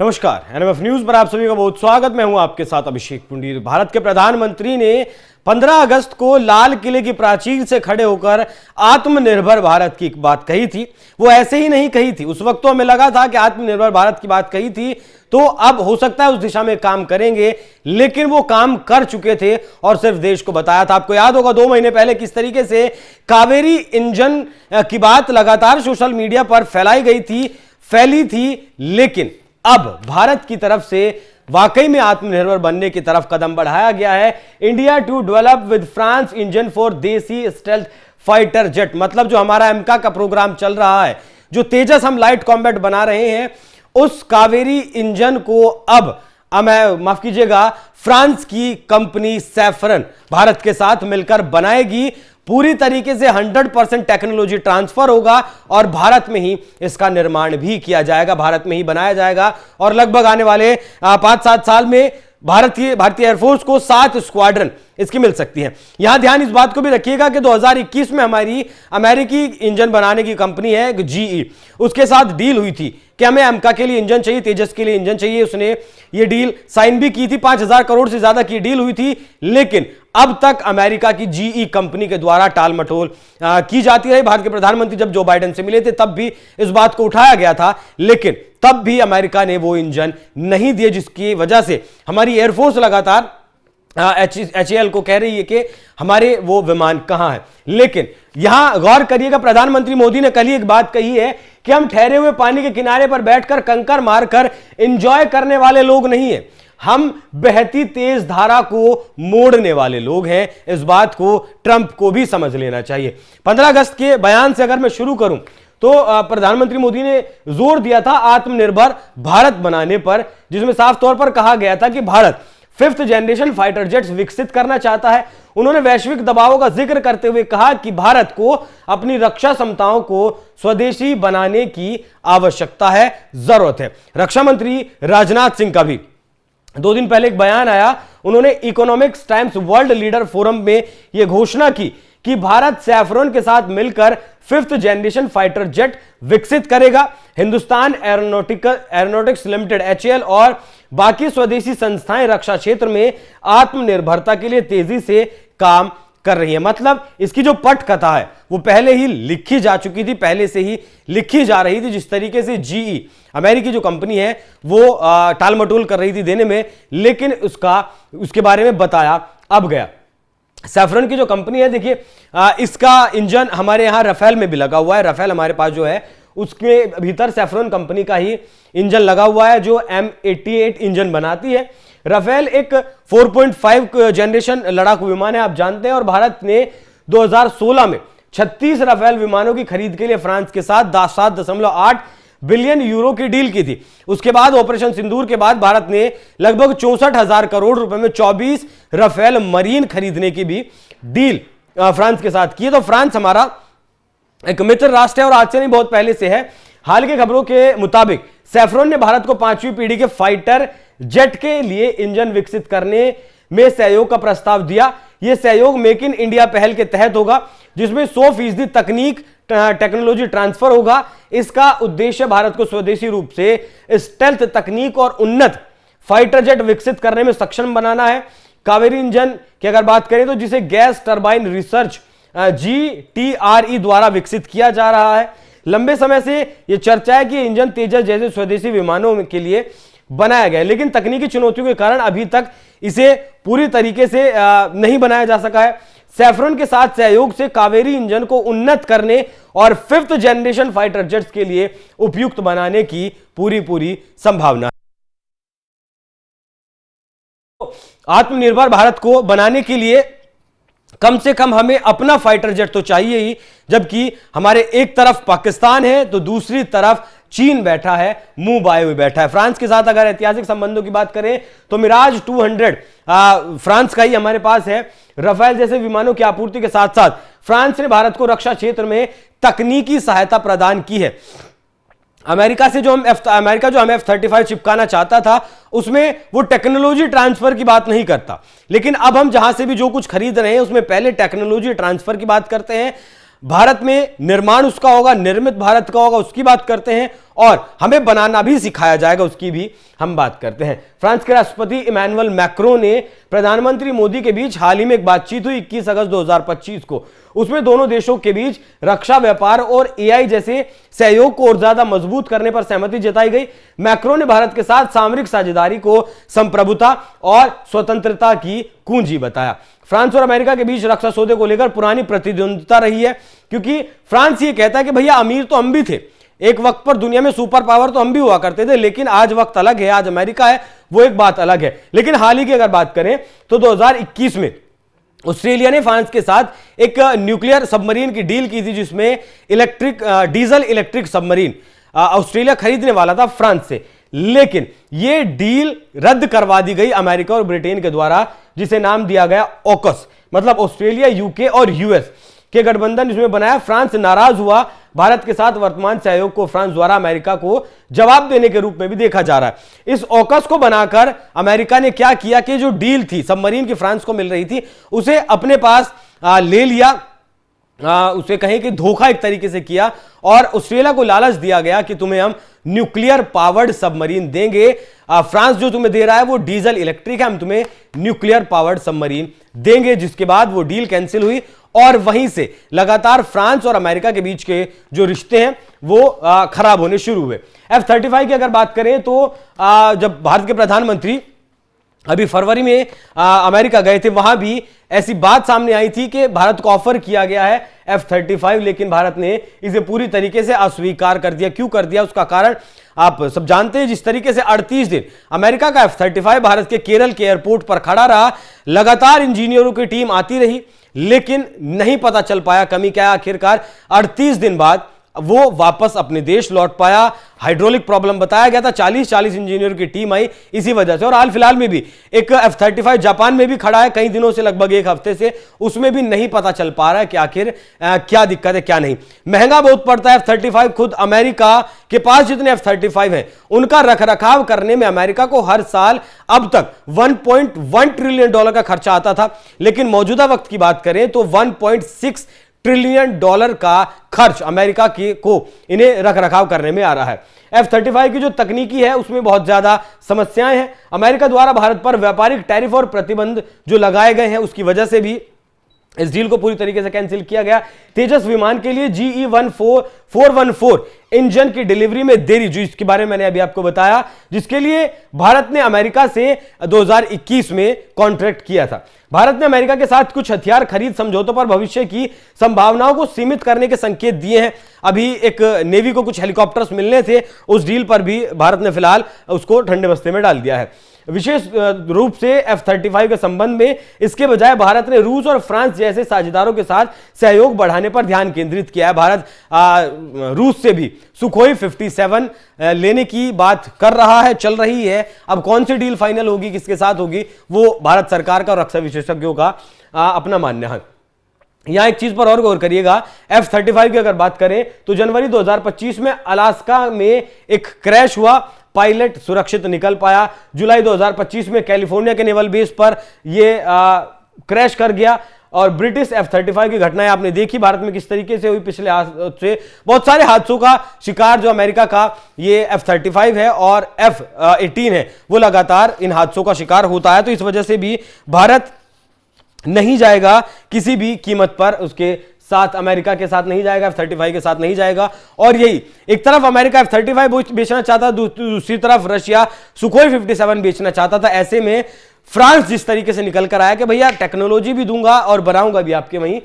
नमस्कार, NMF news पर आप सभी का बहुत स्वागत। मैं हूं आपके साथ अभिषेक पुंडीर। भारत के प्रधानमंत्री ने 15 अगस्त को लाल किले की प्राचीर से खड़े होकर आत्मनिर्भर भारत की बात कही थी। वो ऐसे ही नहीं कही थी, उस वक्त तो हमें लगा था कि आत्मनिर्भर भारत की बात कही थी तो अब हो सकता है उस दिशा में काम करेंगे, लेकिन वो काम कर चुके थे और सिर्फ देश को बताया था। आपको याद होगा 2 महीने पहले किस तरीके से कावेरी इंजन की बात लगातार सोशल मीडिया पर फैली थी, लेकिन अब भारत की तरफ से वाकई में आत्मनिर्भर बनने की तरफ कदम बढ़ाया गया है। India to develop with France engine for desi stealth fighter jet, मतलब जो हमारा एमका का प्रोग्राम चल रहा है, जो तेजस हम लाइट कॉम्बैट बना रहे हैं, उस कावेरी इंजन को अब माफ कीजिएगा, फ्रांस की कंपनी सैफरन भारत के साथ मिलकर बनाएगी। पूरी तरीके से 100% टेक्नोलॉजी ट्रांसफर होगा और भारत में ही इसका निर्माण भी किया जाएगा, भारत में ही बनाया जाएगा। और लगभग आने वाले 5-7 साल में भारतीय एयरफोर्स को 7 स्क्वाड्रन इसकी मिल सकती है। यहां ध्यान इस बात को भी रखिएगा कि 2021 में हमारी अमेरिकी इंजन बनाने की कंपनी है जीई, उसके साथ डील हुई थी कि हमें एमका के लिए इंजन चाहिए, तेजस के लिए इंजन चाहिए। उसने ये डील साइन भी की थी, 5000 करोड़ से ज्यादा की डील हुई थी, लेकिन अब तक अमेरिका की जीई कंपनी के द्वारा टाल मटोल की जाती रही। भारत के प्रधानमंत्री जब जो बाइडेन से मिले थे तब भी इस बात को उठाया गया था, लेकिन तब भी अमेरिका ने वो इंजन नहीं दिए, जिसकी वजह से हमारी एयरफोर्स लगातार HAL को कह रही है कि हमारे वो विमान कहां हैं। लेकिन यहां गौर करिएगा, प्रधानमंत्री मोदी ने कल ही एक बात कही है कि हम ठहरे हुए पानी के किनारे पर बैठकर कंकर मारकर एंजॉय करने वाले लोग नहीं हैं, हम बहती तेज धारा को मोड़ने वाले लोग हैं। इस बात को ट्रंप को भी समझ लेना चाहिए। 15 अगस्त के बयान से अगर मैं शुरू करूं तो प्रधानमंत्री मोदी ने जोर दिया था आत्मनिर्भर भारत बनाने पर, जिसमें साफ तौर पर कहा गया था कि Bharat 5th generation fighter jets विकसित करना चाहता है। उन्होंने वैश्विक दबावों का जिक्र करते हुए कहा कि भारत को अपनी रक्षा क्षमताओं को स्वदेशी बनाने की आवश्यकता है, जरूरत है। रक्षा मंत्री राजनाथ सिंह का भी 2 दिन पहले एक बयान आया, उन्होंने economics times world leader forum में यह घोषणा की कि भारत सैफरन के साथ मिलकर 5th जनरेशन फाइटर जेट विकसित करेगा। हिंदुस्तान एरोनॉटिक्स लिमिटेड HAL और बाकी स्वदेशी संस्थाएं रक्षा क्षेत्र में आत्मनिर्भरता के लिए तेजी से काम कर रही है। मतलब इसकी जो पटकथा है वो पहले ही लिखी जा चुकी थी, पहले से ही लिखी जा रही थी। जिस तरीके से जीई अमेरिकी जो कंपनी है वो टाल मटोल कर रही थी देने में, लेकिन उसके बारे में बताया अब गया। सैफरन की जो कंपनी है, देखिए इसका इंजन हमारे यहां राफेल में भी लगा हुआ है। राफेल हमारे पास जो है उसके भीतर सैफरन कंपनी का ही इंजन लगा हुआ है, जो M88 इंजन बनाती है। राफेल एक 4.5 जनरेशन लड़ाकू विमान है, आप जानते हैं, और भारत ने 2016 में 36 राफेल विमानों की खरीद के लिए फ्रांस के साथ 7.8 बिलियन यूरो की डील की थी। उसके बाद ऑपरेशन सिंदूर के बाद भारत ने लगभग 64,000 करोड़ रुपए में 24 राफेल मरीन खरीदने की भी डील फ्रांस के साथ की। तो फ्रांस हमारा एक मित्र राष्ट्र है और आज से नहीं, बहुत पहले से है। हाल की खबरों के मुताबिक सैफरन ने भारत को 5वीं पीढ़ी के फाइटर जेट के लिए इंजन विकसित करने में सहयोग का प्रस्ताव दिया। यह सहयोग मेक इन इंडिया पहल के तहत होगा, जिसमें 100% टेक्नोलॉजी ट्रांसफर होगा। इसका उद्देश्य भारत को स्वदेशी रूप से स्टेल्थ तकनीक और उन्नत फाइटर जेट विकसित करने में सक्षम बनाना है। कावेरी इंजन की अगर बात करें तो जिसे गैस टरबाइन रिसर्च GTRE द्वारा विकसित किया जा रहा है। लंबे समय से यह चर्चा है कि इंजन तेजस जैसे स्वदेशी विमानों के लिए बनाया गया है, लेकिन तकनीकी चुनौतियों के कारण अभी तक इसे पूरी तरीके से नहीं बनाया जा सका है। सैफरन के साथ सहयोग से कावेरी इंजन को उन्नत करने और 5th जनरेशन फाइटर जेट्स के लिए उपयुक्त बनाने की पूरी संभावना है। आत्मनिर्भर भारत को बनाने के लिए कम से कम हमें अपना फाइटर जेट तो चाहिए ही, जबकि हमारे एक तरफ पाकिस्तान है तो दूसरी तरफ चीन बैठा है, मुंह बाए हुए बैठा है। फ्रांस के साथ अगर ऐतिहासिक संबंधों की बात करें तो मिराज 200 फ्रांस का ही हमारे पास है। राफेल जैसे विमानों की आपूर्ति के साथ साथ फ्रांस ने भारत को रक्षा क्षेत्र में तकनीकी सहायता प्रदान की है। अमेरिका जो हमें F-35 चिपकाना चाहता था, उसमें वो टेक्नोलॉजी ट्रांसफर की बात नहीं करता, लेकिन अब हम जहां से भी जो कुछ खरीद रहे हैं उसमें पहले टेक्नोलॉजी ट्रांसफर की बात करते हैं। भारत में निर्माण उसका होगा, निर्मित भारत का होगा, उसकी बात करते हैं, और हमें बनाना भी सिखाया जाएगा, उसकी भी हम बात करते हैं। फ्रांस के राष्ट्रपति इमैनुअल मैक्रों ने प्रधानमंत्री मोदी के बीच हाल ही में एक बातचीत हुई 21 अगस्त 2025 को। उसमें दोनों देशों के बीच रक्षा, व्यापार और एआई जैसे सहयोग को और ज्यादा मजबूत करने पर सहमति जताई गई। मैक्रों ने भारत के साथ सामरिक साझेदारी को संप्रभुता और स्वतंत्रता की कुंजी बताया। फ्रांस और अमेरिका के बीच रक्षा सौदे को लेकर पुरानी प्रतिद्वंद्विता रही है, क्योंकि फ्रांस ये कहता है कि भैया अमीर तो हम भी थे, एक वक्त पर दुनिया में सुपर पावर तो हम भी हुआ करते थे, लेकिन आज वक्त अलग है, आज अमेरिका है, वो एक बात अलग है। लेकिन हाल ही की अगर बात करें तो 2021 में ऑस्ट्रेलिया ने फ्रांस के साथ एक न्यूक्लियर सबमरीन की डील की थी, जिसमें डीजल इलेक्ट्रिक सबमरीन ऑस्ट्रेलिया खरीदने वाला था फ्रांस से, लेकिन यह डील रद्द करवा दी गई अमेरिका और ब्रिटेन के द्वारा, जिसे नाम दिया गया ऑकस, मतलब ऑस्ट्रेलिया, यूके और यूएस के गठबंधन इसमें बनाया। फ्रांस नाराज हुआ। भारत के साथ वर्तमान सहयोग को फ्रांस द्वारा अमेरिका को जवाब देने के रूप में भी देखा जा रहा है। इस ऑकस को बनाकर अमेरिका ने क्या किया कि जो डील थी सबमरीन की फ्रांस को मिल रही थी, उसे अपने पास ले लिया, उसे कहें कि धोखा एक तरीके से किया, और ऑस्ट्रेलिया को लालच दिया गया कि तुम्हें हम न्यूक्लियर पावर्ड सबमरीन देंगे। फ्रांस जो तुम्हें दे रहा है वो डीजल इलेक्ट्रिक है, हम तुम्हें न्यूक्लियर पावर्ड सबमरीन देंगे, जिसके बाद वो डील कैंसिल हुई और वहीं से लगातार फ्रांस और अमेरिका के बीच के जो रिश्ते हैं वो खराब होने शुरू हुए। F-35 की अगर बात करें तो जब भारत के प्रधानमंत्री अभी फरवरी में अमेरिका गए थे, वहां भी ऐसी बात सामने आई थी कि भारत को ऑफर किया गया है F-35, लेकिन भारत ने इसे पूरी तरीके से अस्वीकार कर दिया। क्यों कर दिया, उसका कारण आप सब जानते हैं। जिस तरीके से 38 दिन अमेरिका का F-35 भारत के केरल के एयरपोर्ट पर खड़ा रहा, लगातार इंजीनियरों की टीम आती रही, लेकिन नहीं पता चल पाया कमी क्या है। आखिरकार 38 दिन बाद वो वापस अपने देश लौट पाया। हाइड्रोलिक प्रॉब्लम बताया गया था, 40 इंजीनियर की टीम आई इसी वजह से। और हाल फिलहाल में भी एक F-35 जापान में भी खड़ा है कई दिनों से, लगभग एक हफ्ते से, उसमें भी नहीं पता चल पा रहा है कि आखिर क्या दिक्कत है क्या नहीं। महंगा बहुत पड़ता है F-35। खुद अमेरिका के पास जितने F-35 हैं उनका रखरखाव करने में अमेरिका को हर साल अब तक $1.1 ट्रिलियन का खर्चा आता था, लेकिन मौजूदा वक्त की बात करें तो $1.6 ट्रिलियन का खर्च अमेरिका को इन्हें रखरखाव करने में आ रहा है। F-35 की जो तकनीकी है उसमें बहुत ज्यादा समस्याएं हैं। अमेरिका द्वारा भारत पर व्यापारिक टैरिफ और प्रतिबंध जो लगाए गए हैं उसकी वजह से भी इस डील को पूरी तरीके से कैंसिल किया गया। तेजस विमान के लिए GE-414 इंजन की डिलीवरी में देरी, जो इसके बारे में मैंने अभी आपको बताया, जिसके लिए भारत ने अमेरिका से 2021 में कॉन्ट्रैक्ट किया था। भारत ने अमेरिका के साथ कुछ हथियार खरीद समझौतों पर भविष्य की संभावनाओं को सीमित करने के संकेत दिए हैं। अभी एक नेवी को कुछ हेलीकॉप्टर्स मिलने थे, उस डील पर भी भारत ने फिलहाल उसको ठंडे बस्ते में डाल दिया है। विशेष रूप से F-35 के संबंध में इसके बजाय भारत ने रूस और फ्रांस जैसे साझेदारों के साथ सहयोग बढ़ाने पर ध्यान केंद्रित किया है। भारत रूस से भी सुखोई 57 लेने की बात कर रहा है, चल रही है। अब कौन सी डील फाइनल होगी, किसके साथ होगी, वो भारत सरकार का और रक्षा विशेषज्ञों का अपना मानना है। यहां एक चीज पर और गौर करिएगा, F-35 की अगर बात करें तो जनवरी 2025 में अलास्का में एक क्रैश हुआ, पायलट सुरक्षित निकल पाया। जुलाई 2025 में कैलिफोर्निया के नेवल बेस पर यह क्रैश कर गया। और ब्रिटिश F-35 की घटनाएं आपने देखी भारत में किस तरीके से हुई। पिछले से बहुत सारे हादसों का शिकार जो अमेरिका का ये F-35 है और F-18 है, वो लगातार इन हादसों का शिकार होता है। तो इस वजह से भी भारत नहीं जाएगा किसी भी कीमत पर, उसके साथ अमेरिका के साथ नहीं जाएगा, F-35 के साथ नहीं जाएगा। और यही एक तरफ अमेरिका F-35 बेचना चाहता, दूसरी तरफ रशिया सुखोई 57 बेचना चाहता था। ऐसे में फ्रांस जिस तरीके से निकल कर आया कि भैया टेक्नोलॉजी भी दूंगा और बनाऊंगा भी आपके वहीं,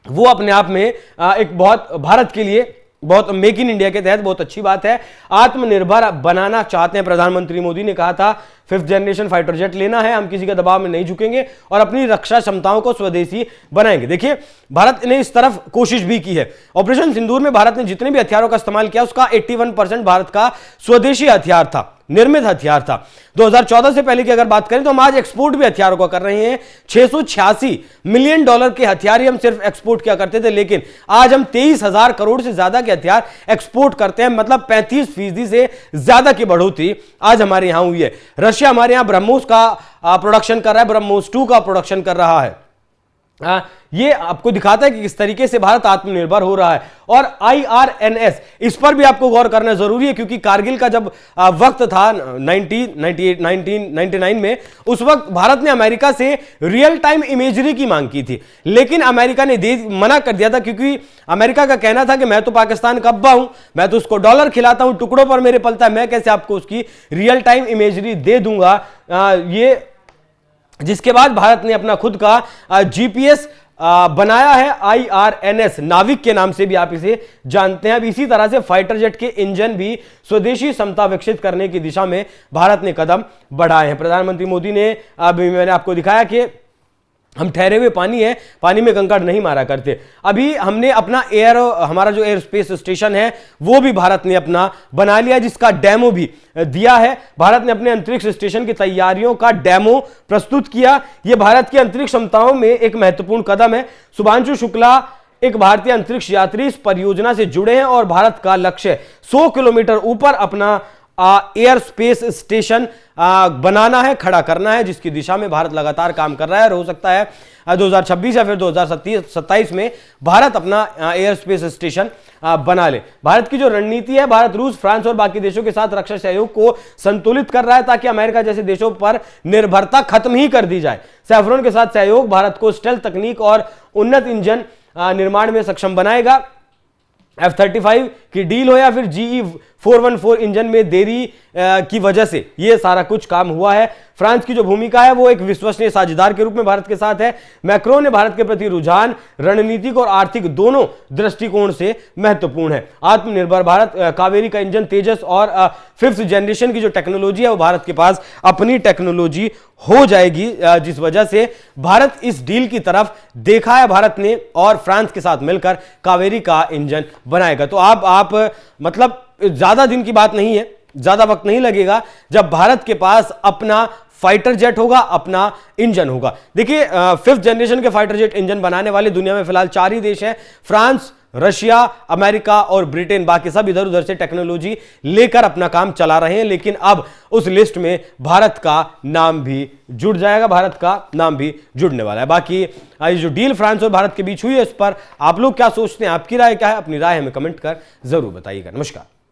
वो अपने आप में एक बहुत भारत के लिए बहुत मेक इन इंडिया के तहत बहुत अच्छी बात है। आत्मनिर्भर बनाना चाहते हैं प्रधानमंत्री मोदी ने कहा था 5th जनरेशन फाइटर जेट लेना है, हम किसी के दबाव में नहीं झुकेंगे और अपनी रक्षा क्षमताओं को स्वदेशी बनाएंगे। देखिए भारत ने इस तरफ कोशिश भी की है। ऑपरेशन सिंदूर में भारत ने जितने भी हथियारों का इस्तेमाल किया उसका 81% भारत का स्वदेशी हथियार था, निर्मित हथियार था। 2014 से पहले की अगर बात करें तो हम आज एक्सपोर्ट भी हथियारों का कर रहे हैं। $686 मिलियन के हथियार ही हम सिर्फ एक्सपोर्ट किया करते थे, लेकिन आज हम 23,000 करोड़ से ज्यादा के हथियार एक्सपोर्ट करते हैं। मतलब 35% से ज्यादा की बढ़ोतरी आज हमारे यहां हुई है। रशिया हमारे यहां ब्रह्मोस का प्रोडक्शन कर रहा है, ब्रह्मोस 2 का प्रोडक्शन कर रहा है। ये आपको दिखाता है कि किस तरीके से भारत आत्मनिर्भर हो रहा है। और IRNS, इस पर भी आपको गौर करना जरूरी है, क्योंकि कारगिल का जब वक्त था 1999 में, उस वक्त भारत ने अमेरिका से रियल टाइम इमेजरी की मांग की थी, लेकिन अमेरिका ने मना कर दिया था, क्योंकि अमेरिका का कहना था कि मैं तो पाकिस्तान का अब्बा हूं, मैं तो उसको डॉलर खिलाता हूं, टुकड़ों पर मेरे पलता है, मैं कैसे आपको उसकी रियल टाइम इमेजरी दे दूंगा। ये जिसके बाद भारत ने अपना खुद का GPS बनाया है, IRNS, नाविक के नाम से भी आप इसे जानते हैं। अब इसी तरह से फाइटर जेट के इंजन भी स्वदेशी क्षमता विकसित करने की दिशा में भारत ने कदम बढ़ाए हैं। प्रधानमंत्री मोदी ने, अभी मैंने आपको दिखाया कि हम ठहरे हुए पानी है, पानी में कंकड़ नहीं मारा करते। अभी हमने अपना हमारा जो एयर स्पेस स्टेशन है वो भी भारत ने अपना बना लिया, जिसका डेमो भी दिया है। भारत ने अपने अंतरिक्ष स्टेशन की तैयारियों का डेमो प्रस्तुत किया। यह भारत की अंतरिक्ष क्षमताओं में एक महत्वपूर्ण कदम है। शुभांशु शुक्ला, एक भारतीय अंतरिक्ष यात्री, इस परियोजना से जुड़े हैं और भारत का लक्ष्य 100 किलोमीटर ऊपर अपना एयर स्पेस स्टेशन बनाना है, खड़ा करना है, जिसकी दिशा में भारत लगातार काम कर रहा है। और हो सकता है 2026 या फिर 2027 में भारत अपना एयर स्पेस स्टेशन बना ले। भारत की जो रणनीति है, भारत रूस, फ्रांस और बाकी देशों के साथ रक्षा सहयोग को संतुलित कर रहा है, ताकि अमेरिका जैसे देशों पर निर्भरता खत्म ही कर दी जाए। सैफ्रॉन के साथ सहयोग भारत को स्टेल्थ तकनीक और उन्नत इंजन निर्माण में सक्षम बनाएगा। F-35 की डील हो या फिर GE 414 इंजन में देरी की वजह से यह सारा कुछ काम हुआ है। फ्रांस की जो भूमिका है वो एक विश्वसनीय साझेदार के रूप में भारत के साथ है। मैक्रोन ने भारत के प्रति रुझान रणनीतिक और आर्थिक दोनों दृष्टिकोण से महत्वपूर्ण है। आत्मनिर्भर भारत, कावेरी का इंजन, तेजस और 5th जनरेशन की जो टेक्नोलॉजी है वो भारत के पास अपनी टेक्नोलॉजी हो जाएगी, जिस वजह से भारत इस डील की तरफ देखा है भारत ने, और फ्रांस के साथ मिलकर कावेरी का इंजन बनाएगा। तो आप मतलब ज्यादा दिन की बात नहीं है, ज्यादा वक्त नहीं लगेगा जब भारत के पास अपना फाइटर जेट होगा, अपना इंजन होगा। देखिए 5th जनरेशन के फाइटर जेट इंजन बनाने वाले दुनिया में फिलहाल 4 ही देश हैं, फ्रांस, रशिया, अमेरिका और ब्रिटेन। बाकी सब इधर उधर से टेक्नोलॉजी लेकर अपना काम चला रहे हैं, लेकिन अब उस लिस्ट में भारत का नाम भी जुड़ जाएगा, भारत का नाम भी जुड़ने वाला है। बाकी जो डील फ्रांस और भारत के बीच हुई है, इस पर आप लोग क्या सोचते हैं, आपकी राय क्या है? अपनी राय हमें कमेंट कर जरूर बताइएगा। नमस्कार।